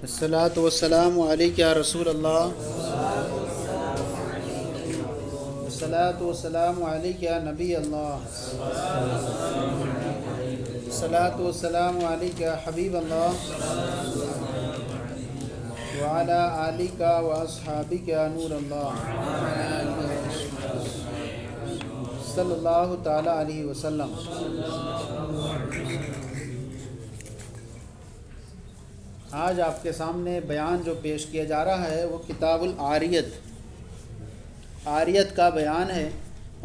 الصلاۃ والسلام علیک یا رسول اللہ، الصلاۃ والسلام علیک یا نبی اللہ، الصلاۃ والسلام علیک یا حبیب اللہ، وعلی آلک و اصحابک یا نور اللہ، صلی اللہ تعالی علیہ وسلم۔ آج آپ کے سامنے بیان جو پیش کیا جا رہا ہے وہ کتاب العاریت، عاریت کا بیان ہے،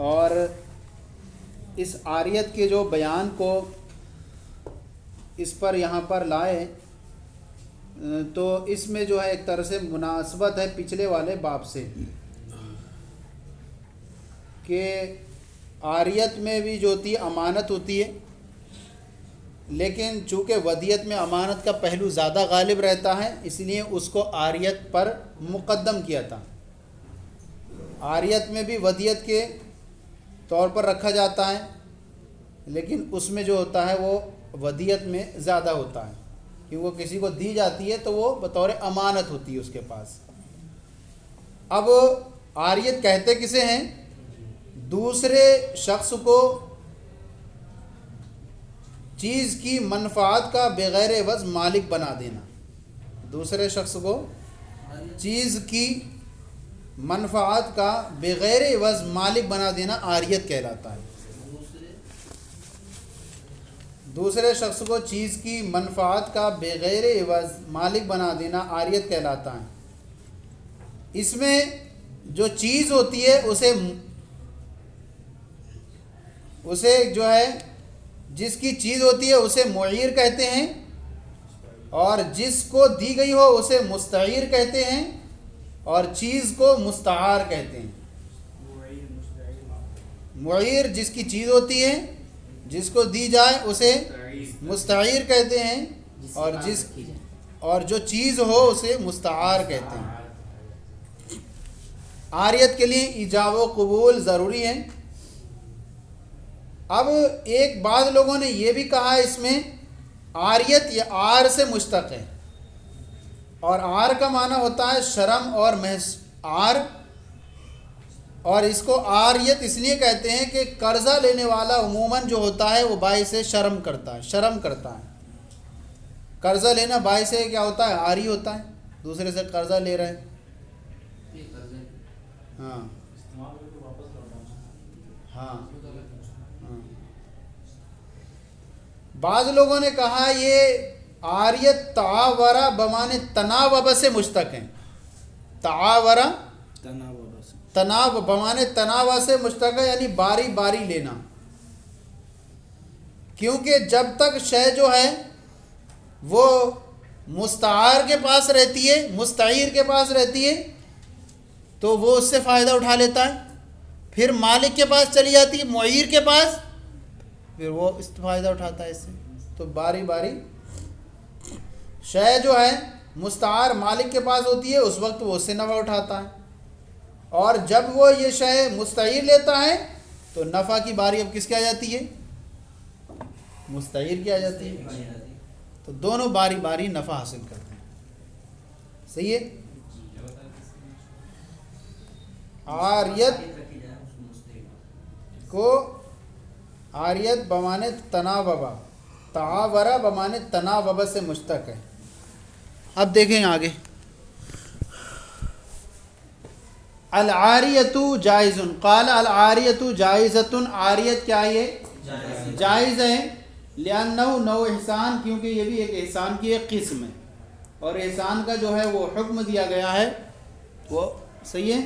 اور اس عاریت کے جو بیان کو اس پر یہاں پر لائے تو اس میں جو ہے ایک طرح سے مناسبت ہے پچھلے والے باب سے، کہ عاریت میں بھی جو ہوتی ہے امانت ہوتی ہے، لیکن چونکہ ودیت میں امانت کا پہلو زیادہ غالب رہتا ہے اس لیے اس کو عاریت پر مقدم کیا تھا۔ عاریت میں بھی ودیت کے طور پر رکھا جاتا ہے، لیکن اس میں جو ہوتا ہے وہ ودیت میں زیادہ ہوتا ہے، کیونکہ وہ کسی کو دی جاتی ہے تو وہ بطور امانت ہوتی ہے اس کے پاس۔ اب عاریت کہتے کسے ہیں؟ دوسرے شخص کو چیز کی منفعت کا بغیر عوض مالک بنا دینا، دوسرے شخص کو چیز کی منفعت کا بغیر عوض مالک بنا دینا عاریت کہلاتا ہے۔ دوسرے شخص کو چیز کی منفعت کا بغیر عوض مالک بنا دینا عاریت کہلاتا ہے۔ اس میں جو چیز ہوتی ہے اسے جو ہے جس کی چیز ہوتی ہے اسے معیر کہتے ہیں، اور جس کو دی گئی ہو اسے مستعیر کہتے ہیں، اور چیز کو مستعار کہتے ہیں۔ معیر جس کی چیز ہوتی ہے، جس کو دی جائے اسے مستعیر کہتے ہیں، اور جو چیز ہو اسے مستعار کہتے ہیں۔ عاریت کے لیے ایجاب و قبول ضروری ہے۔ اب ایک بعض لوگوں نے یہ بھی کہا اس میں عاریت یہ آر سے مشتق ہے، اور آر کا معنی ہوتا ہے شرم اور محض آر، اور اس کو عاریت اس لیے کہتے ہیں کہ قرضہ لینے والا عموماً جو ہوتا ہے وہ باعث شرم کرتا ہے۔ قرضہ لینا باعث کیا ہوتا ہے؟ عاری ہوتا ہے، دوسرے سے قرضہ لے رہے ہیں۔ ہاں بعض لوگوں نے کہا یہ عاریت تعاورہ بمعنی تناوب سے مشتق ہے۔ تعاورہ تناوب بمعنی تناوب سے مشتق ہے، یعنی باری باری لینا، کیونکہ جب تک شے جو ہے وہ مستعار کے پاس رہتی ہے، مستعیر کے پاس رہتی ہے، تو وہ اس سے فائدہ اٹھا لیتا ہے، پھر مالک کے پاس چلی جاتی ہے، معیر کے پاس، پھر وہ اس فائدہ اٹھاتا ہے اس سے۔ تو باری باری شے جو ہے مستعار مالک کے پاس ہوتی ہے، اس وقت وہ اس سے نفع اٹھاتا ہے، اور جب وہ یہ شے مستعیر لیتا ہے تو نفع کی باری اب کس کی آ جاتی ہے؟ مستعیر کی آ جاتی ہے، تو دونوں باری باری نفع حاصل کرتے ہیں۔ صحیح ہے؟ عاریت کو عاریت بمعنی تناوبہ، تعاورہ بمعنی تناوبہ سے مشتق ہے۔ اب دیکھیں آگے، العاریت جائز، قال العاریت جائزۃ، عاریت کیا ہے؟ جائز ہے، لأنہ نوع احسان، کیونکہ یہ بھی ایک احسان کی ایک قسم ہے، اور احسان کا جو ہے وہ حکم دیا گیا ہے وہ صحیح ہے،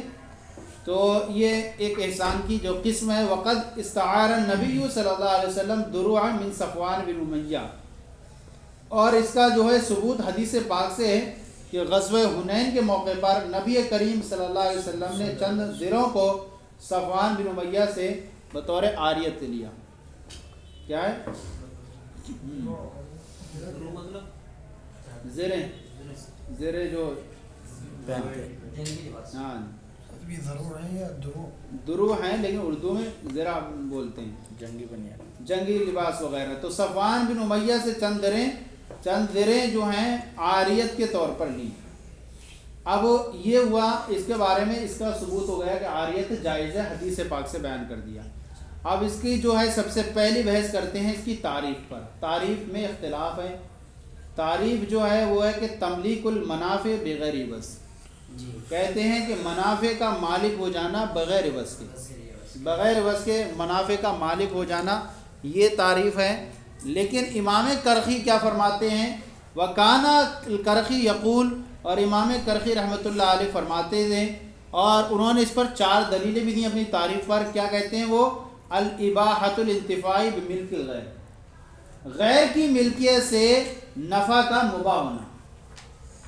تو یہ ایک احسان کی جو قسم ہے۔ وقد استعار النبی صلی اللہ علیہ وسلم دروعا من صفوان بن امیہ، اور اس کا جو ہے ثبوت حدیث پاک سے ہے کہ غزوہ حنین کے موقع پر نبی کریم صلی اللہ علیہ وسلم نے چند زروں کو صفوان بن امیہ سے بطور عاریت لیا۔ کیا ہے؟ زریں جو پہنتے، ہاں درو ہیں، لیکن اردو میں زرہ بولتے ہیں، جنگی لباس وغیرہ۔ تو صفوان بن امیہ سے چند دریں چند زریں جو ہیں عاریت کے طور پر لی. اب یہ ہوا اس کے بارے میں اس کا ثبوت ہو گیا کہ عاریت جائز ہے، حدیث پاک سے بیان کر دیا. اب اس کی جو ہے سب سے پہلی بحث کرتے ہیں اس کی تعریف پر. تعریف میں اختلاف ہے. تعریف جو ہے وہ ہے کہ تملیک المنافع بغیر عوض. کہتے ہیں کہ منافع کا مالک ہو جانا بغیر عوض کے، بغیر عوض کے منافع کا مالک ہو جانا، یہ تعریف ہے. لیکن امام کرخی کیا فرماتے ہیں؟ وکانا الکرخی یقول، اور امام کرخی رحمۃ اللہ علیہ فرماتے تھے، اور انہوں نے اس پر 4 دلیلیں بھی دیں اپنی تعریف پر. کیا کہتے ہیں وہ؟ الاباحۃ الانتفاع بملک الغیر، غیر کی ملکیت سے نفع کا مباح ہونا.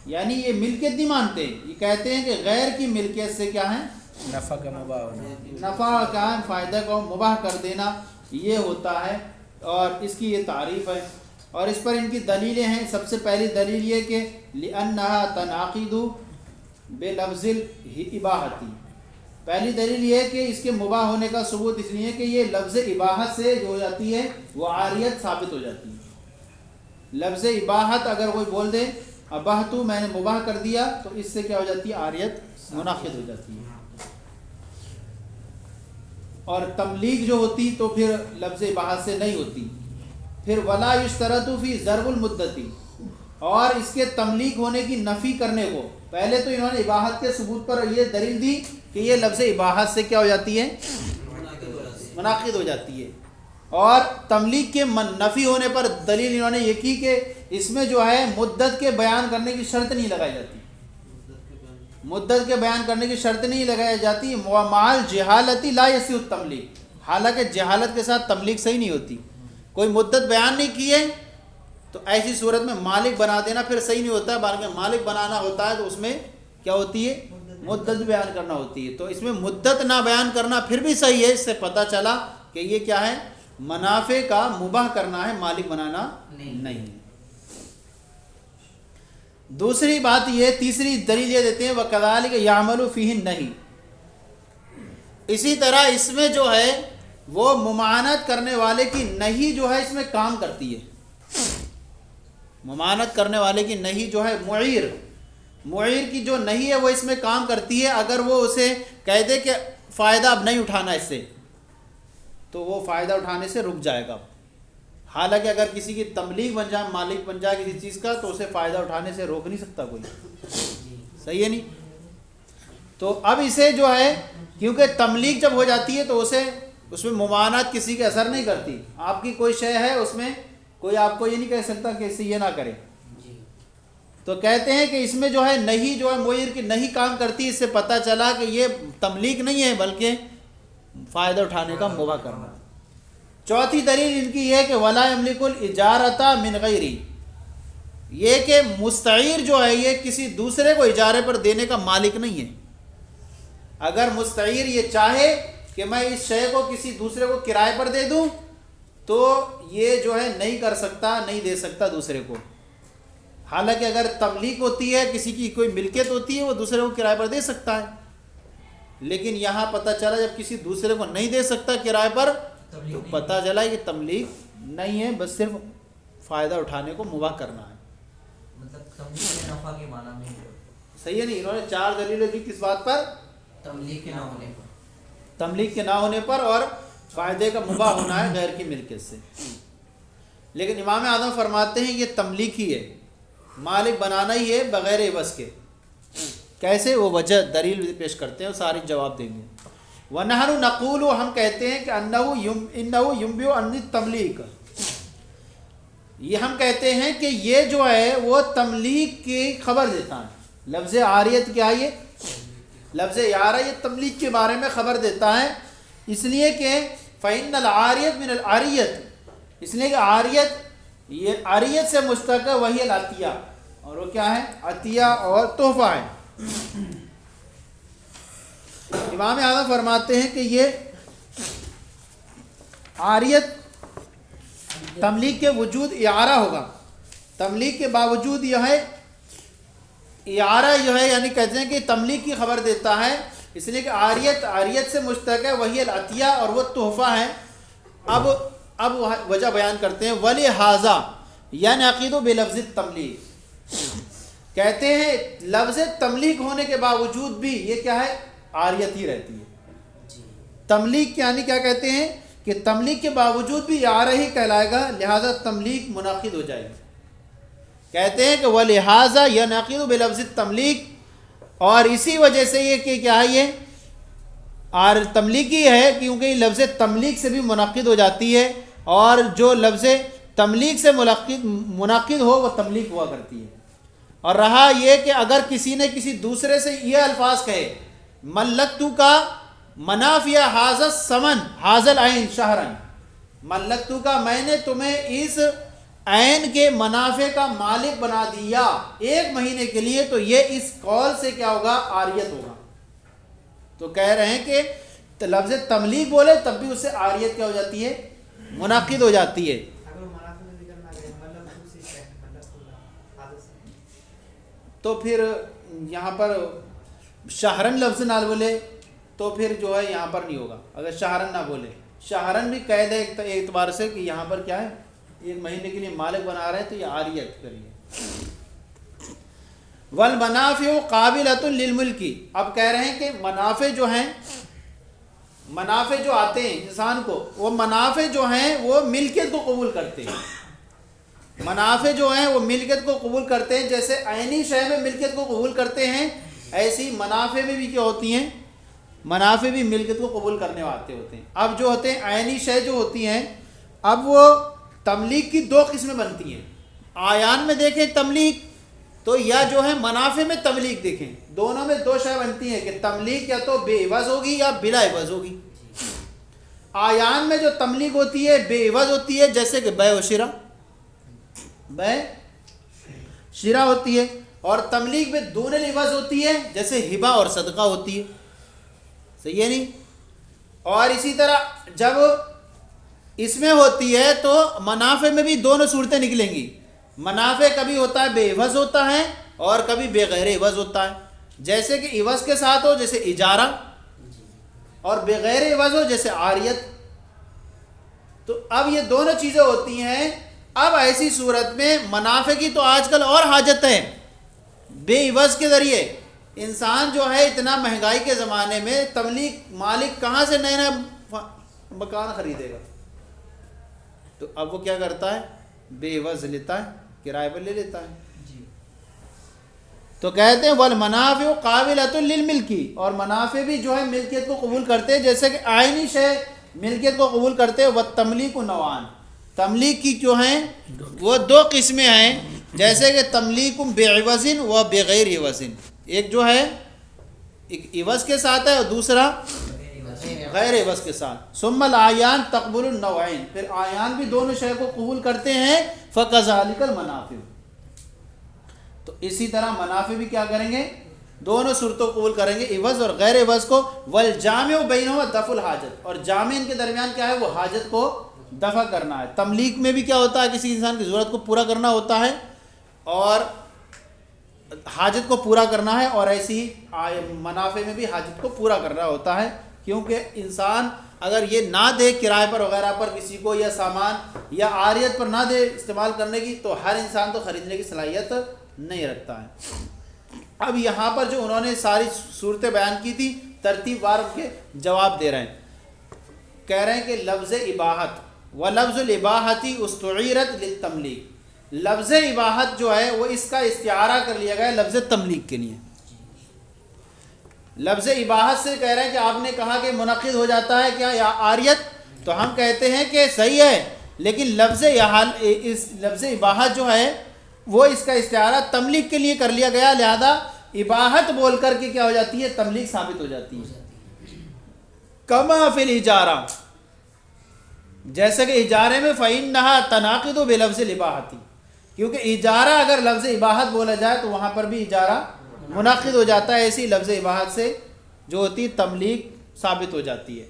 یعنی یہ ملکیت نہیں مانتے، یہ کہتے ہیں کہ غیر کی ملکیت سے کیا ہے؟ نفع کا مباح ہونا، نفع کا فائدہ کو مباح کر دینا، یہ ہوتا ہے. اور اس کی یہ تعریف ہے، اور اس پر ان کی دلیلیں ہیں. سب سے پہلی دلیل یہ کہ لِأَنَّهَا تَنْعَقِدُ بِلَفْظِ الْإِبَاحَةِ. پہلی دلیل یہ ہے کہ اس کے مباح ہونے کا ثبوت اس لیے کہ یہ لفظ اباحت سے جو ہو جاتی ہے وہ عاریت ثابت ہو جاتی ہے. لفظ اباحت اگر کوئی بول دے اباحتو، میں نے مباح کر دیا، تو اس سے کیا ہو جاتی ہے؟ عاریت منعقد ہو جاتی ہے. اور تملیک جو ہوتی تو پھر لفظ اباحت سے نہیں ہوتی. پھر ولا یشترط فی ضرب المدتی، اور اس کے تملیک ہونے کی نفی کرنے کو، پہلے تو انہوں نے اباحت کے ثبوت پر یہ دلیل دی کہ یہ لفظ اباحت سے کیا ہو جاتی ہے؟ منعقد ہو جاتی ہے. اور تملیک کے نفی ہونے پر دلیل انہوں نے یہ کی کہ اس میں جو ہے مدت کے بیان کرنے کی شرط نہیں لگائی جاتی. مدت کے بیان کرنے کی شرط نہیں لگائی جاتی. مال جہالتی لا یصح التملیک، حالانکہ جہالت کے ساتھ تملیک صحیح نہیں ہوتی. کوئی مدت بیان نہیں کی ہے تو ایسی صورت میں مالک بنا دینا پھر صحیح نہیں ہوتا ہے، بلکہ مالک بنانا ہوتا ہے تو اس میں کیا ہوتی ہے؟ مدت بیان کرنا ہوتی ہے. تو اس میں مدت نہ بیان کرنا پھر بھی صحیح ہے. اس سے پتہ چلا کہ یہ کیا ہے؟ منافع کا مباح کرنا ہے، مالک بنانا نہیں. دوسری بات یہ، تیسری دلیل یہ دیتے ہیں وَكَذَلِكَ يَعْمَلُ فِيهِ النَّهِي. اسی طرح اس میں جو ہے وہ ممانعت کرنے والے کی نہیں جو ہے اس میں کام کرتی ہے. ممانعت کرنے والے کی نہیں جو ہے معیر کی جو نہیں ہے وہ اس میں کام کرتی ہے. اگر وہ اسے کہہ دے کہ فائدہ اب نہیں اٹھانا اس سے، تو وہ فائدہ اٹھانے سے رک جائے گا. حالانکہ اگر کسی کی تملیک بن جائے، مالک بن جائے کسی چیز کا، تو اسے فائدہ اٹھانے سے روک نہیں سکتا کوئی. صحیح ہے نہیں؟ تو اب اسے جو ہے کیونکہ تملیک جب ہو جاتی ہے تو اس میں ممانعت کسی کے اثر نہیں کرتی. آپ کی کوئی شے ہے، اس میں کوئی آپ کو یہ نہیں کہہ سکتا کہ اس سے یہ نہ کرے. تو کہتے ہیں کہ اس میں جو ہے نہیں جو ہے معیر کی نہیں کام کرتی. اس سے پتہ چلا کہ یہ تملیک نہیں ہے بلکہ فائدہ اٹھانے کا مباح کرنا. چوتھی دلیل ان کی یہ کہ ولا یملک الاجارۃ من غیری، یہ کہ مستعیر جو ہے یہ کسی دوسرے کو اجارے پر دینے کا مالک نہیں ہے. اگر مستعیر یہ چاہے کہ میں اس شے کو کسی دوسرے کو کرائے پر دے دوں تو یہ جو ہے نہیں کر سکتا، نہیں دے سکتا دوسرے کو. حالانکہ اگر تملیک ہوتی ہے، کسی کی کوئی ملکیت ہوتی ہے، وہ دوسرے کو کرائے پر دے سکتا ہے. لیکن یہاں پتہ چلا جب کسی دوسرے کو نہیں دے سکتا کرائے پر تو پتہ چلا کہ تملیک نہیں ہے، بس صرف فائدہ اٹھانے کو مباح کرنا ہے. مطلب تملیک نفع کے معنی میں صحیح ہے نہیں؟ انہوں نے 4 دلیلیں دی کس بات پر؟ تملیک کے نہ ہونے پر، تملیک کے نہ ہونے پر اور فائدے کا مباح ہونا ہے غیر کی ملکیت سے. لیکن امام اعظم فرماتے ہیں یہ تملیک ہی ہے، مالک بنانا ہی ہے بغیر عوض کے. کیسے؟ وہ وجہ دلیل پیش کرتے ہیں، ساری جواب دیں گے. وَنَحْنُ نَقُولُ، ہم کہتے ہیں کہ اِنَّهُ يُنْبِئُ عَنِ التَّمْلِيكِ، یہ ہم کہتے ہیں کہ یہ جو ہے وہ تملیک کی خبر دیتا ہے. لفظ عاریت کیا ہے؟ یہ لفظ اعارہ یہ تملیک کے بارے میں خبر دیتا ہے. اس لیے کہ فَإِنَّ الْعَارِيَةَ مِنَ الْعَارِيَةِ، اس لیے کہ عاریت یہ عاریت سے مشتق ہے، وہی العطیہ، اور وہ کیا ہے؟ عطیہ اور تحفہ ہے. امام اعظم فرماتے ہیں کہ یہ عاریت تملیک کے وجود اعارہ ہوگا. تملیک کے باوجود یہ ہے اعارہ جو ہے، یعنی کہتے ہیں کہ تملیک کی خبر دیتا ہے. اس لیے کہ عاریت سے مشتق ہے، وہی العطیہ اور وہ تحفہ ہے. اب وجہ بیان کرتے ہیں. وَلِهَذَا ینعقد بلفظ التملیک، کہتے ہیں لفظ تملیک ہونے کے باوجود بھی یہ کیا ہے، عاریت ہی رہتی ہے۔ تملیک یعنی کیا کہتے ہیں کہ تملیک کے باوجود بھی یہ عاریہ ہی کہلائے گا، لہذا تملیک منعقد ہو جائے گی۔ کہتے ہیں کہ وَلِہَٰذَا يَنْعَقِدُ بِلَفْظِ التَّمْلِيك، اور اسی وجہ سے یہ کہ کیا ہے، یہ اور تملیکی ہے کیونکہ یہ لفظ تملیک سے بھی منعقد ہو جاتی ہے، اور جو لفظ تملیک سے منعقد ہو وہ تملیک ہوا کرتی ہے۔ اور رہا یہ کہ اگر کسی نے کسی دوسرے سے یہ الفاظ کہے ملکتو کا منافیہ حاضر سمن حاضر عین شہرن، ملکتو کا میں نے تمہیں اس عین کے منافع کا مالک بنا دیا 1 مہینے کے لیے، تو یہ اس قول سے کیا ہوگا، عاریت ہوگا۔ تو کہہ رہے ہیں کہ لفظ تملیک بولے تب بھی اس سے عاریت کیا ہو جاتی ہے، منعقد ہو جاتی ہے۔ تو پھر یہاں پر شہرن لفظ نہ بولے تو پھر جو ہے یہاں پر نہیں ہوگا، اگر شہرن نہ بولے، شہرن بھی قید ہے ایک اعتبار سے کہ یہاں پر کیا ہے، 1 مہینے کے لیے مالک بنا رہے ہیں، تو یہ عاریت کریے۔ والمنافع قابلۃ للملک، اب کہہ رہے ہیں کہ منافع جو ہیں، منافع جو آتے ہیں انسان کو، وہ منافع جو ہیں وہ ملکیت کو قبول کرتے ہیں، منافع جو ہیں وہ ملکیت کو قبول کرتے ہیں، جیسے عینی شے میں ملکیت کو قبول کرتے ہیں، ایسی منافع میں بھی کیا ہوتی ہیں، منافع بھی ملکیت کو قبول کرنے والے ہوتے ہیں۔ اب جو ہوتے ہیں عینی شے جو ہوتی ہیں، اب وہ تملیک کی 2 قسمیں بنتی ہیں۔ آیان میں دیکھیں تملیک تو یا جو ہے منافع میں تملیک دیکھیں، دونوں میں 2 شے بنتی ہیں کہ تملیک یا تو بے عوض ہوگی یا بلا عوض ہوگی۔ آیان میں جو تملیک ہوتی ہے بے عوض ہوتی ہے، جیسے کہ بیع و شرا، بیع شرا ہوتی ہے، اور تملیک میں دون العوض ہوتی ہے، جیسے ہبہ اور صدقہ ہوتی ہے، صحیح ہے نہیں؟ اور اسی طرح جب اس میں ہوتی ہے تو منافع میں بھی دونوں صورتیں نکلیں گی، منافع کبھی ہوتا ہے بے عوض ہوتا ہے اور کبھی بغیر عوض ہوتا ہے، جیسے کہ عوض کے ساتھ ہو جیسے اجارہ، اور بغیر عوض ہو جیسے عاریت۔ تو اب یہ دونوں چیزیں ہوتی ہیں۔ اب ایسی صورت میں منافع کی تو آج کل اور حاجت ہے، بے عوض کے ذریعے انسان جو ہے اتنا مہنگائی کے زمانے میں تملیک مالک کہاں سے نئے مکان خریدے گا، تو اب وہ کیا کرتا ہے، بے عوض لیتا ہے، کرائے پر لے لیتا ہے۔ تو کہتے ہیں والمنافع قابلۃ للملک، اور منافع بھی جو ہے ملکیت کو قبول کرتے ہیں، جیسے کہ عینی شے ملکیت کو قبول کرتے ہیں۔ والتملیک نوعان، تملیک کی جو ہیں وہ 2 قسمیں ہیں، جیسے کہ تملیک بعوض و بغیر عوض، ایک جو ہے ایک عوض کے ساتھ ہے اور دوسرا غیر عوض کے ساتھ۔ ثم العیان تقبل النوعین، پھر آیان بھی دونوں شے کو قبول کرتے ہیں۔ فکذالک المنافع، تو اسی طرح منافع بھی کیا کریں گے، دونوں صورتوں کو قبول کریں گے، عوض اور غیر عوض کو۔ والجامع بینہما دفع الحاجت، اور جامع ان کے درمیان کیا ہے، وہ حاجت کو دفع کرنا ہے۔ تملیک میں بھی کیا ہوتا ہے، کسی انسان کی ضرورت کو پورا کرنا ہوتا ہے اور حاجت کو پورا کرنا ہے، اور ایسی منافع میں بھی حاجت کو پورا کرنا ہوتا ہے، کیونکہ انسان اگر یہ نہ دے کرائے پر وغیرہ پر کسی کو، یا سامان یا عاریت پر نہ دے استعمال کرنے کی، تو ہر انسان تو خریدنے کی صلاحیت نہیں رکھتا ہے۔ اب یہاں پر جو انہوں نے ساری صورتیں بیان کی تھی، ترتیب وار کے جواب دے رہے ہیں، کہہ رہے ہیں کہ لفظ اباحت و لفظ الاباحتی استعیرت للتملیک، لفظ اباحت جو ہے وہ اس کا استعارہ کر لیا گیا لفظ تملیک کے لیے۔ لفظ اباحت سے کہہ رہے ہیں کہ آپ نے کہا کہ منعقد ہو جاتا ہے کیا یا عاریت، تو ہم کہتے ہیں کہ صحیح ہے، لیکن اس لفظ اباحت جو ہے وہ اس کا استعارہ تملیک کے لیے کر لیا گیا، لہذا اباحت بول کر کے کیا ہو جاتی ہے، تملیک ثابت ہو جاتی ہے۔ کما فی الاجارہ، جیسے کہ اجارے میں فإنها تناقض بلفظ الاباحتی، کیونکہ اجارہ اگر لفظ اباحت بولا جائے تو وہاں پر بھی اجارہ منعقد ہو جاتا ہے، ایسی لفظ اباحت سے جو ہوتی تملیک ثابت ہو جاتی ہے۔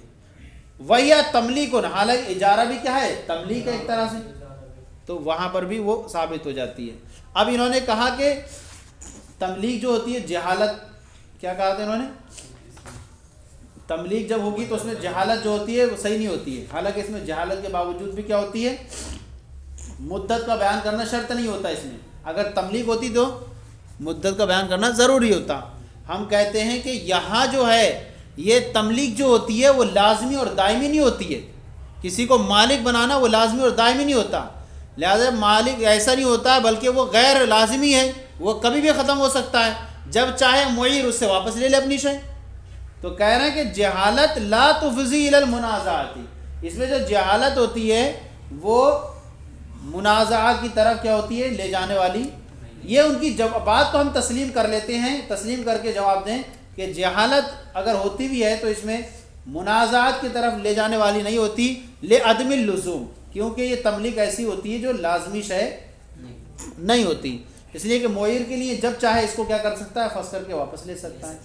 وہی تملیک، حالانکہ اجارہ بھی کیا ہے، تملیک ہے ایک طرح سے، تو وہاں پر بھی وہ ثابت ہو جاتی ہے۔ اب انہوں نے کہا کہ تملیک جو ہوتی ہے جہالت، کیا کہا تھا انہوں نے، تملیک جب ہوگی تو اس میں جہالت جو ہوتی ہے وہ صحیح نہیں ہوتی ہے، حالانکہ اس میں جہالت کے باوجود بھی کیا ہوتی ہے، مدت کا بیان کرنا شرط نہیں ہوتا اس میں، اگر تملیک ہوتی تو مدت کا بیان کرنا ضروری ہوتا۔ ہم کہتے ہیں کہ یہاں جو ہے یہ تملیک جو ہوتی ہے وہ لازمی اور دائمی نہیں ہوتی ہے، کسی کو مالک بنانا وہ لازمی اور دائمی نہیں ہوتا، لہذا مالک ایسا نہیں ہوتا بلکہ وہ غیر لازمی ہے، وہ کبھی بھی ختم ہو سکتا ہے، جب چاہے معیر اس سے واپس لے لے اپنی شے۔ تو کہہ رہے ہیں کہ جہالت لا تفضی الی المنازعات، اس میں جو جہالت ہوتی ہے وہ منازعہ کی طرف کیا ہوتی ہے، لے جانے والی۔ یہ ان کی بات کو ہم تسلیم کر لیتے ہیں، تسلیم کر کے جواب دیں کہ جہالت اگر ہوتی بھی ہے تو اس میں منازعات کی طرف لے جانے والی نہیں ہوتی، لعدم اللزوم، کیونکہ یہ تملیک ایسی ہوتی ہے جو لازمی شے نہیں ہوتی، اس لیے کہ معیر کے لیے جب چاہے اس کو کیا کر سکتا ہے، فسخ کر کے واپس لے سکتا ہے۔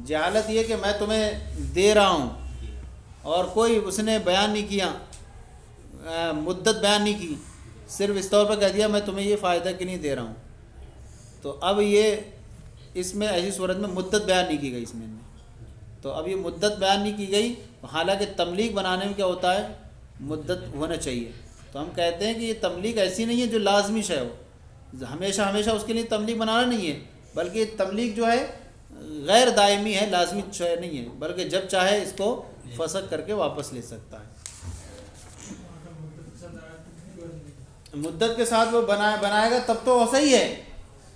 جہالت یہ کہ میں تمہیں دے رہا ہوں اور کوئی اس نے بیان نہیں کیا، مدت بیان نہیں کی، صرف اس طور پر کہہ دیا میں تمہیں یہ فائدہ کہ نہیں دے رہا ہوں، تو اب یہ اس میں ایسی صورت میں مدت بیان نہیں کی گئی اس میں، تو اب یہ مدت بیان نہیں کی گئی، حالانکہ تملیک بنانے میں کیا ہوتا ہے، مدت ہونا چاہیے۔ تو ہم کہتے ہیں کہ یہ تملیک ایسی نہیں ہے جو لازمی شے ہو، ہمیشہ اس کے لیے تملیک بنانا نہیں ہے، بلکہ یہ تملیک جو ہے غیر دائمی ہے، لازمی شے نہیں ہے، بلکہ جب چاہے اس کو فسخ کر کے واپس لے سکتا ہے۔ مدت کے ساتھ وہ بنائے گا تب تو صحیح ہے،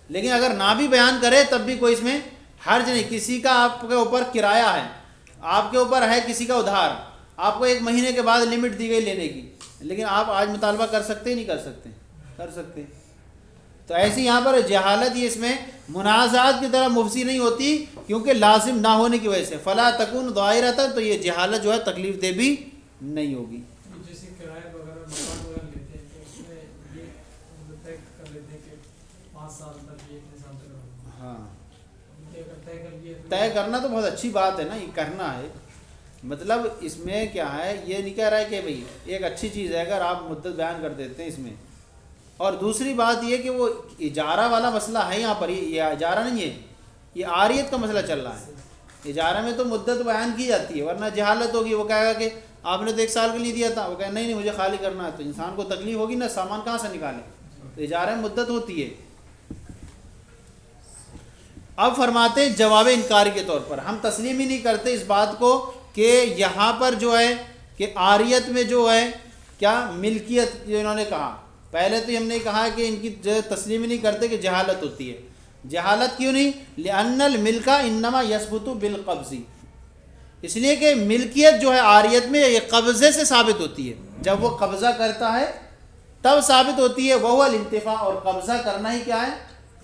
لیکن اگر نہ بھی بیان کرے تب بھی کوئی اس میں حرج نہیں۔ کسی کا آپ کے اوپر کرایہ ہے، آپ کے اوپر ہے کسی کا ادھار، آپ کو 1 مہینے کے بعد لمٹ دی گئی لینے کی، لیکن آپ آج مطالبہ کر سکتے نہیں کر سکتے، کر سکتے۔ تو ایسی یہاں پر جہالت ہی اس میں منازعات کی طرح مفضی نہیں ہوتی، کیونکہ لازم نہ ہونے کی وجہ سے، فلا تکون ظاہرۃ، تو یہ جہالت جو ہے تکلیف دہ بھی نہیں ہوگی۔ جیسے کرایہ وغیرہ مکان وغیرہ لیتے ہیں تو اس میں یہ طے کر لیتے ہیں کہ 5 سال تک یہ اتنے سال تک، ہاں طے کر لیے، طے کرنا تو بہت اچھی بات ہے نا، یہ کرنا ہے، مطلب اس میں کیا ہے، یہ نہیں کہہ رہا ہے کہ بھئی ایک اچھی چیز ہے اگر آپ مدت بیان کر دیتے ہیں اس میں، اور دوسری بات یہ کہ وہ اجارہ والا مسئلہ ہے یہاں پر، یہ اجارہ نہیں ہے، یہ عاریت کا مسئلہ چل رہا ہے۔ اجارہ میں تو مدت بیان کی جاتی ہے، ورنہ جہالت ہوگی، وہ کہے گا کہ آپ نے تو 1 سال کے لیے دیا تھا، وہ کہے نہیں مجھے خالی کرنا ہے، تو انسان کو تکلیف ہوگی نا، سامان کہاں سے نکالے، تو اجارہ میں مدت ہوتی ہے۔ اب فرماتے ہیں جواب انکاری کے طور پر، ہم تسلیم ہی نہیں کرتے اس بات کو کہ یہاں پر جو ہے کہ عاریت میں جو ہے کیا ملکیت، جو انہوں نے کہا، پہلے تو ہم نے کہا کہ ان کی تسلیم ہی نہیں کرتے کہ جہالت ہوتی ہے۔ جہالت کیوں نہیں؟ لأن الملک انما یثبت بالقبض، اس لیے کہ ملکیت جو ہے عاریت میں یہ قبضے سے ثابت ہوتی ہے، جب وہ قبضہ کرتا ہے تب ثابت ہوتی ہے، وہو الانتفاع، اور قبضہ کرنا ہی کیا ہے،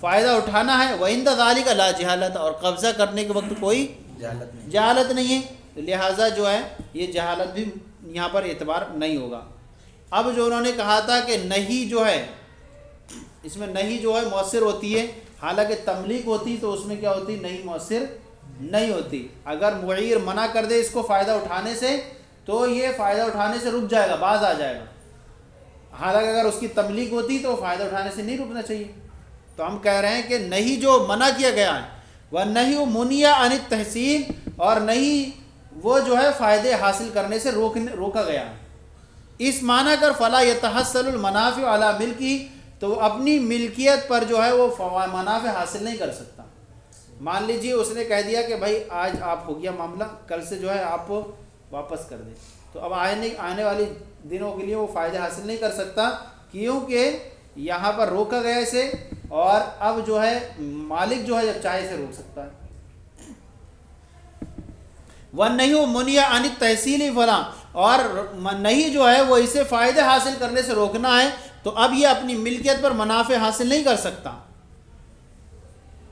فائدہ اٹھانا ہے، وعند ذلک لا جہالت، اور قبضہ کرنے کے وقت کوئی جہالت نہیں ہے، لہٰذا جو ہے یہ جہالت بھی یہاں پر اعتبار نہیں ہوگا۔ اب جو انہوں نے کہا تھا کہ نہیں جو ہے، اس میں نہیں جو ہے مؤثر ہوتی ہے، حالانکہ تملیک ہوتی تو اس میں کیا ہوتی، نہیں مؤثر نہیں ہوتی۔ اگر معیر منع کر دے اس کو فائدہ اٹھانے سے تو یہ فائدہ اٹھانے سے رک جائے گا، باز آ جائے گا، حالانکہ اگر اس کی تملیک ہوتی تو فائدہ اٹھانے سے نہیں رکنا چاہیے۔ تو ہم کہہ رہے ہیں کہ نہیں جو منع کیا گیا ہے، وَالنَّهْيُ مُنِعَ عَنِ التَّحْصِيلِ، اور نہیں وہ جو ہے فائدے حاصل کرنے سے روکا گیا ہے۔ اس معنی کر فلا يتحصل المنافع علی ملکی، تو وہ اپنی ملکیت پر جو ہے وہ منافع حاصل نہیں کر سکتا۔ مان لیجئے اس نے کہہ دیا کہ بھائی آج آپ ہو گیا معاملہ، کل سے جو ہے آپ واپس کر دیں، تو اب آنے والی دنوں کے لیے وہ فائدے حاصل نہیں کر سکتا، کیونکہ یہاں پر روکا گیا اسے، اور اب جو ہے مالک جو ہے جب چاہے اسے روک سکتا ہے۔ وَالنَّهْيُ مُنِعَ عَنِ التَّحْصِيلِ فَلَا، اور نہیں جو ہے وہ اسے فائدے حاصل کرنے سے روکنا ہے، تو اب یہ اپنی ملکیت پر منافع حاصل نہیں کر سکتا۔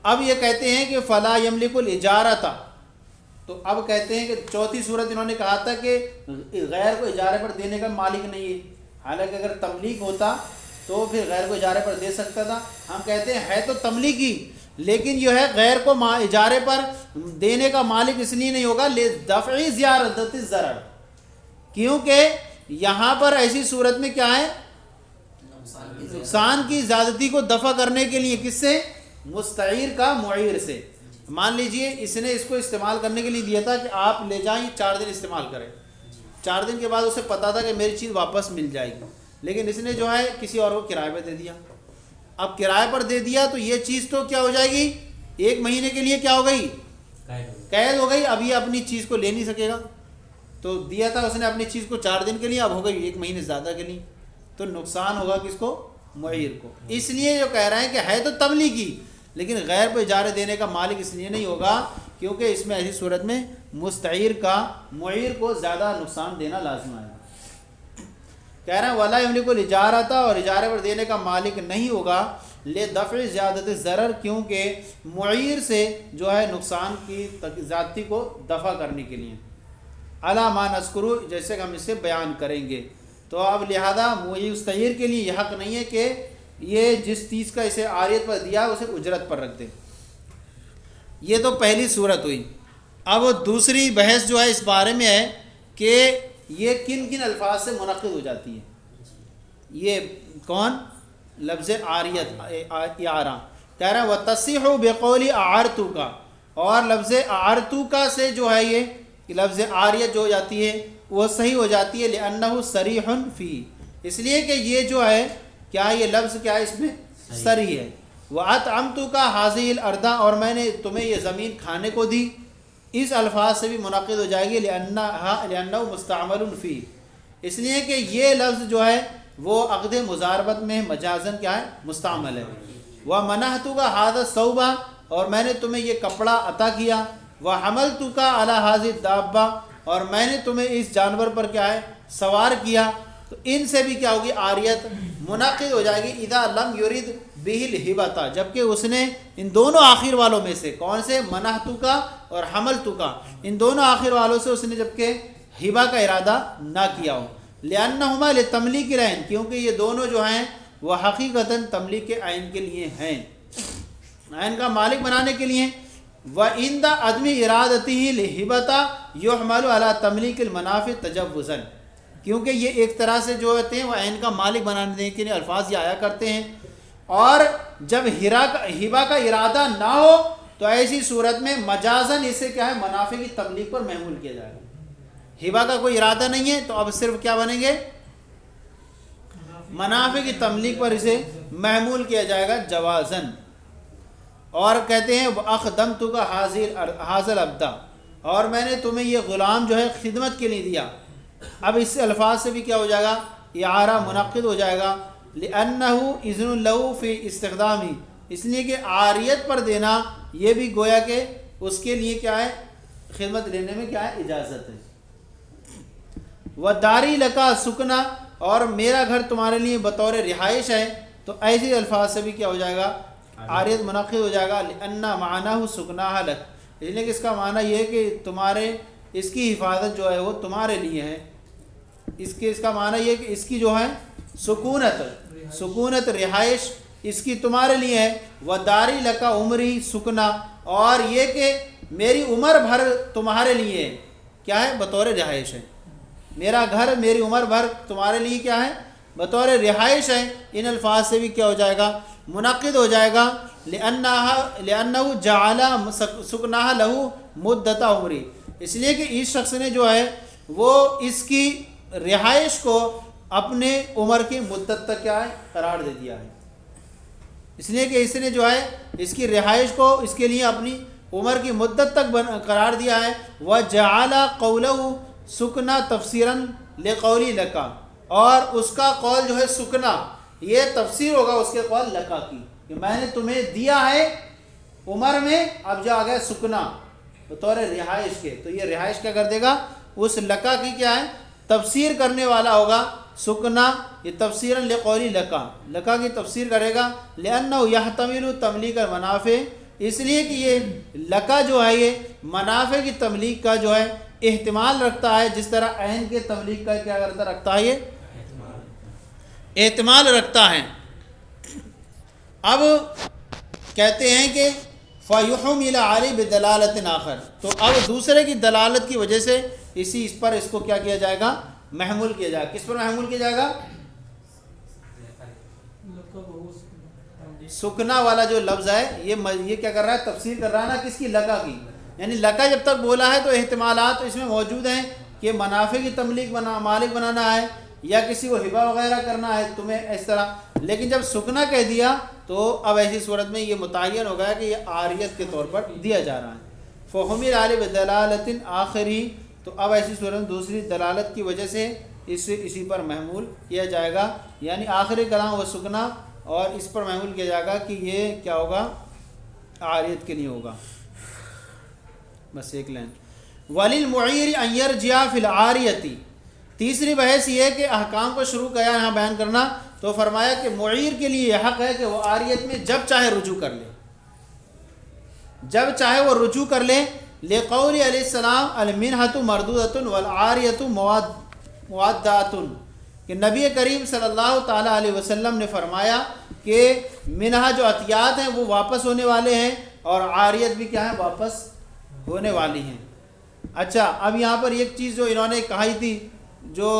اب یہ کہتے ہیں کہ فَلَا يَمْلِكُ الْإِجَارَةَ، تو اب کہتے ہیں کہ چوتھی صورت انہوں نے کہا تھا کہ غیر کو اجارے پر دینے کا مالک نہیں ہے، حالانکہ اگر تملیک ہوتا تو پھر غیر کو اجارے پر دے سکتا تھا۔ ہم کہتے ہیں ہے تو تملیکی، لیکن جو ہے غیر کو اجارے پر دینے کا مالک اس لیے نہیں ہوگا لدفع زیادۃ الضرر، کیونکہ یہاں پر ایسی صورت میں کیا ہے، نقصان کی زیادتی کو دفع کرنے کے لیے، کس سے، مستعیر کا معیر سے۔ مان لیجئے اس نے اس کو استعمال کرنے کے لیے دیا تھا کہ آپ لے جائیں 4 دن استعمال کریں، 4 دن کے بعد اسے پتا تھا کہ میری چیز واپس مل جائے گی، لیکن اس نے جو ہے کسی اور کو کرائے پہ دے دیا. اب کرائے پر دے دیا تو یہ چیز تو کیا ہو جائے گی، 1 مہینے کے لیے کیا ہو گئی، قید ہو گئی. اب یہ اپنی چیز کو لے نہیں سکے گا. تو دیا تھا اس نے اپنی چیز کو 4 دن کے لیے، اب ہو گئی 1 مہینے زیادہ کے لیے، تو نقصان ہوگا کس کو، معیر کو. اس لیے جو کہہ رہے ہیں کہ ہے تو تملیکی، لیکن غیر پہ اجارے دینے کا مالک اس لیے نہیں ہوگا کیونکہ اس میں ایسی صورت میں مستعیر کا معیر کو زیادہ نقصان دینا لازم آئے گا. کہہ رہے ہیں ولا یملک الاجارۃ، اور اجارے پر دینے کا مالک نہیں ہوگا لدفع زیادت ضرر، کیونکہ معیر سے جو ہے نقصان کی زیادتی کو دفع کرنے کے لیے، علی ما نذکر، جیسے کہ ہم اسے بیان کریں گے. تو اب لہذا مستعیر کے لیے یہ حق نہیں ہے کہ یہ جس چیز کا اسے عاریت پر دیا اسے اجرت پر رکھ دے. یہ تو پہلی صورت ہوئی. اب دوسری بحث جو ہے اس بارے میں ہے کہ یہ کن کن الفاظ سے منعقد ہو جاتی ہے. یہ کون، لفظ عاریت، اعارہ. کہہ رہا ہے وتصیح بقول اعرتک، اور لفظ اعرتک سے جو ہے یہ لفظ عاریت جو ہو جاتی ہے وہ صحیح ہو جاتی ہے، لأنہ صریح فی، اس لیے کہ یہ جو ہے کیا یہ لفظ کیا ہے، اس میں صریح ہے. وَأَطْعَمْتُكَ هَذِهِ الْأَرْضَ، اور میں نے تمہیں یہ زمین کھانے کو دی، اس الفاظ سے بھی منعقد ہو جائے گی، لأنہ مستعمل فی، اس لیے کہ یہ لفظ جو ہے وہ عقد مضاربت میں مجازن کیا ہے، مستعمل ہے. وَمَنَحْتُكَ هَذَا الثَّوْبَ، اور میں نے تمہیں یہ کپڑا عطا کیا. وَحَمَلْتُكَ عَلَى هَذِهِ الدَّابَّةِ، اور میں نے تمہیں اس جانور پر کیا ہے، سوار کیا. تو ان سے بھی کیا ہوگی، عاریت منعقد ہو جائے گی. اذا لم یرید بہ الہبۃ، جبکہ اس نے ان دونوں آخر والوں میں سے، کون سے، منحتک اور حملتک، ان دونوں آخر والوں سے اس نے جبکہ ہبہ کا ارادہ نہ کیا ہو. لأنہما لتملیک العین، کیونکہ یہ دونوں جو ہیں وہ حقیقتاً تملیک عین کے لیے ہیں، عین کا مالک بنانے کے لیے. وَعِنْدَ عَدْمِ إِرَادَتِهِ الْهِبَةَ يُحْمَلُ عَلَى تَمْلِيكِ الْمَنَافِعِ تَجَوُّزًا، کیونکہ یہ ایک طرح سے جو ہوتے ہیں وہ عین کا مالک بنانے کے لیے الفاظ یہ آیا کرتے ہیں. اور جب ہبہ کا ارادہ نہ ہو تو ایسی صورت میں مجازن اسے کیا ہے، منافع کی تملیک پر محمول کیا جائے گا. ہبہ کا کوئی ارادہ نہیں ہے تو اب صرف کیا بنیں گے، منافع کی تملیک پر اسے محمول کیا جائے گا جوازن. اور کہتے ہیں وَأَخْدَمْتُكَ هَذَا الْعَبْدَ، اور میں نے تمہیں یہ غلام جو ہے خدمت کے لیے دیا. اب اس سے الفاظ سے بھی کیا ہو جائے گا، اعارہ منعقد ہو جائے گا. لِأَنَّهُ إِذْنٌ لَهُ فِي اسْتِخْدَامِهِ، اس لیے کہ عاریت پر دینا یہ بھی گویا کہ اس کے لیے کیا ہے، خدمت لینے میں کیا ہے، اجازت ہے. وَدَارِي لَكَ سُكْنًا، اور میرا گھر تمہارے لیے بطور رہائش ہے. تو ایسے الفاظ سے بھی کیا ہو جائے گا، عاریت منعقد ہو جائے گا. لِأَنَّ مَعْنَاهُ سُكْنَاهَا لَكَ، اس لیے کہ اس کا معنی یہ ہے کہ تمہارے اس کی حفاظت جو ہے وہ تمہارے لیے ہے. اس کا معنی یہ ہے کہ اس کی جو ہے سکونت رہائش اس کی تمہارے لیے ہے. وَدَارِي لَكَ عُمْرِي سُكْنًا، اور یہ کہ میری عمر بھر تمہارے لیے کیا ہے، بطور رہائش ہے. میرا گھر میری عمر بھر تمہارے لیے کیا ہے، بطور رہائش ہے. ان الفاظ سے بھی کیا ہو جائے گا، منعقد ہو جائے گا. لِأَنَّهُ جَعَلَ سُكْنَهَا لَهُ مُدَّةَ عُمْرِهِ، اس لیے کہ اس شخص نے جو ہے وہ اس کی رہائش کو اپنے عمر کی مدت تک کیا ہے، قرار دے دیا ہے. اس لیے کہ اس نے جو ہے اس کی رہائش کو اس کے لیے اپنی عمر کی مدت تک قرار دیا ہے. وَجَعَلَ قَوْلَهُ سُكْنَا تَفْسِيرًا لِقَوْلِ لَكَ، اور اس کا قول جو ہے سکنا، یہ تفسیر ہوگا اس کے قول لکا کی، کہ میں نے تمہیں دیا ہے عمر میں، اب جو آ گیا سکنا بطور رہائش کے، تو یہ رہائش کیا کر دے گا، اس لکا کی کیا ہے، تفسیر کرنے والا ہوگا. سکنا یہ تفسیراً لقولی لکا کی تفسیر کرے گا. لأنه يحتمل تملیک المنافع، اس لیے کہ یہ لکا جو ہے یہ منافع کی تملیک کا جو ہے احتمال رکھتا ہے، جس طرح عین کے تملیک کا کیا رکھتا ہے، یہ احتمال رکھتا ہے. اب کہتے ہیں کہ فَيُحْمِلَ عَلَيْهِ بِدَلَالَةٍ آخر، تو اب دوسرے کی دلالت کی وجہ سے اس پر اس کو کیا کیا جائے گا، محمول کیا جائے گا. کس پر محمول کیا جائے گا، سکنا والا جو لفظ ہے یہ کیا کر رہا ہے، تفسیر کر رہا ہے نا کس کی، لکا کی. یعنی لکا جب تک بولا ہے تو احتمالات اس میں موجود ہیں کہ منافع کی تملیک مالک بنانا ہے یا کسی کو ہبہ وغیرہ کرنا ہے تمہیں اس طرح. لیکن جب سکنا کہہ دیا تو اب ایسی صورت میں یہ متعین ہو گیا کہ یہ عاریت کے طور پر دیا جا رہا ہے. فحمل علی بدلالت آخری، تو اب ایسی صورت میں دوسری دلالت کی وجہ سے اسی پر محمول کیا جائے گا، یعنی آخری کلام وہ سکنا اور اس پر محمول کیا جائے گا کہ یہ کیا ہوگا، عاریت کے لیے ہوگا. بس ایک لائن. وَلِلْمُعِيرِ أَنْ يَرْجِعَ فِي الْعَارِيَةِ. تیسری بحث یہ ہے کہ احکام کو شروع کیا یہاں بیان کرنا، تو فرمایا کہ معیر کے لیے یہ حق ہے کہ وہ عاریت میں جب چاہے رجوع کر لے، جب چاہے وہ رجوع کر لے. لقول علیہ السلام المنحۃ مردودۃ والعاریۃ موادۃ، کہ نبی کریم صلی اللہ تعالیٰ علیہ وسلم نے فرمایا کہ منحہ جو عطیات ہیں وہ واپس ہونے والے ہیں اور عاریت بھی کیا ہے، واپس ہونے والی ہیں. اچھا، اب یہاں پر ایک چیز جو انہوں نے کہی تھی، جو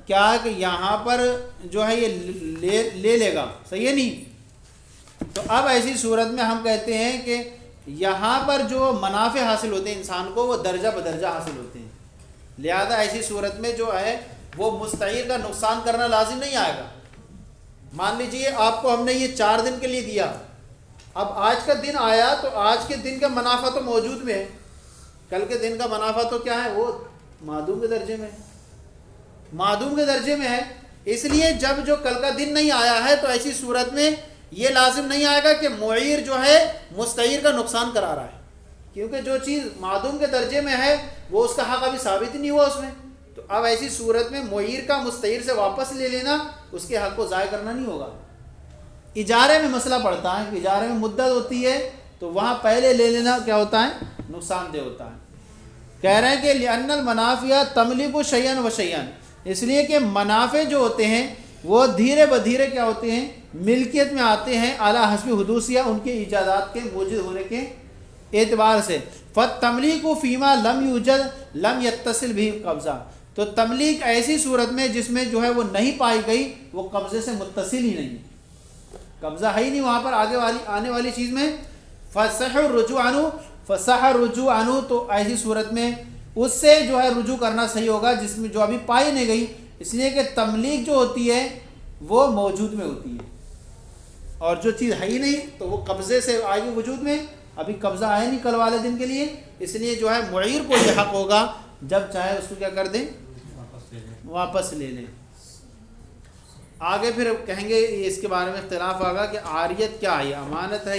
کیا ہے کہ یہاں پر جو ہے یہ لے لے گا، صحیح ہے نہیں. تو اب ایسی صورت میں ہم کہتے ہیں کہ یہاں پر جو منافع حاصل ہوتے ہیں انسان کو وہ درجہ بدرجہ حاصل ہوتے ہیں. لہذا ایسی صورت میں جو ہے وہ مستعیر کا نقصان کرنا لازم نہیں آئے گا. مان لیجئے آپ کو ہم نے یہ 4 دن کے لیے دیا، اب آج کا دن آیا تو آج کے دن کا منافع تو موجود میں ہے، کل کے دن کا منافع تو کیا ہے، وہ معدوم کے درجے میں ہے، معدوم کے درجے میں ہے. اس لیے جب جو کل کا دن نہیں آیا ہے تو ایسی صورت میں یہ لازم نہیں آئے گا کہ معیر جو ہے مستعیر کا نقصان کرا رہا ہے، کیونکہ جو چیز معدوم کے درجے میں ہے وہ اس کا حق ابھی ثابت ہی نہیں ہوا اس میں. تو اب ایسی صورت میں معیر کا مستعیر سے واپس لے لینا اس کے حق کو ضائع کرنا نہیں ہوگا. اجارے میں مسئلہ پڑتا ہے کہ اجارے میں مدت ہوتی ہے تو وہاں پہلے لے لینا کیا ہوتا ہے، نقصان دہ ہوتا ہے. کہہ رہے ہیں کہ لأن المنافع تملک شیئا و شیئا، اس لیے کہ منافع جو ہوتے ہیں وہ دھیرے بدھیرے کیا ہوتے ہیں، ملکیت میں آتے ہیں اعلی حسب حدوثیہ، ان کے ایجادات کے موجود ہونے کے اعتبار سے. فالتملیک فیما لم یوجد لم یتصل بھی قبضہ، تو تملیک ایسی صورت میں جس میں جو ہے وہ نہیں پائی گئی، وہ قبضے سے متصل ہی نہیں، قبضہ ہے ہی نہیں وہاں پر آنے والی چیز میں. فصح الرجوع عنہ، فصح الرجوع عنہ، تو ایسی صورت میں اس سے جو ہے رجوع کرنا صحیح ہوگا جس میں جو ابھی پائی نہیں گئی. اس لیے کہ تملیک جو ہوتی ہے وہ موجود میں ہوتی ہے، اور جو چیز ہے ہی نہیں تو وہ قبضے سے آئے گی وجود میں. ابھی قبضہ آئے نہیں کل والے دن کے لیے، اس لیے جو ہے معیر کو یہ حق ہوگا جب چاہے اس کو کیا کر دیں، واپس لے لیں. آگے پھر کہیں گے اس کے بارے میں اختلاف ہوگا کہ عاریت کیا ہے، امانت ہے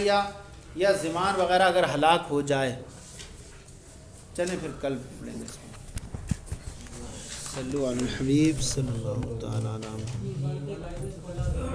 یا ضمان وغیرہ اگر ہلاک ہو جائے. چلیں پھر کل پڑھیں گے اس کو. صلو علی الحبیب صلی اللہ تعالی علیہ وسلم.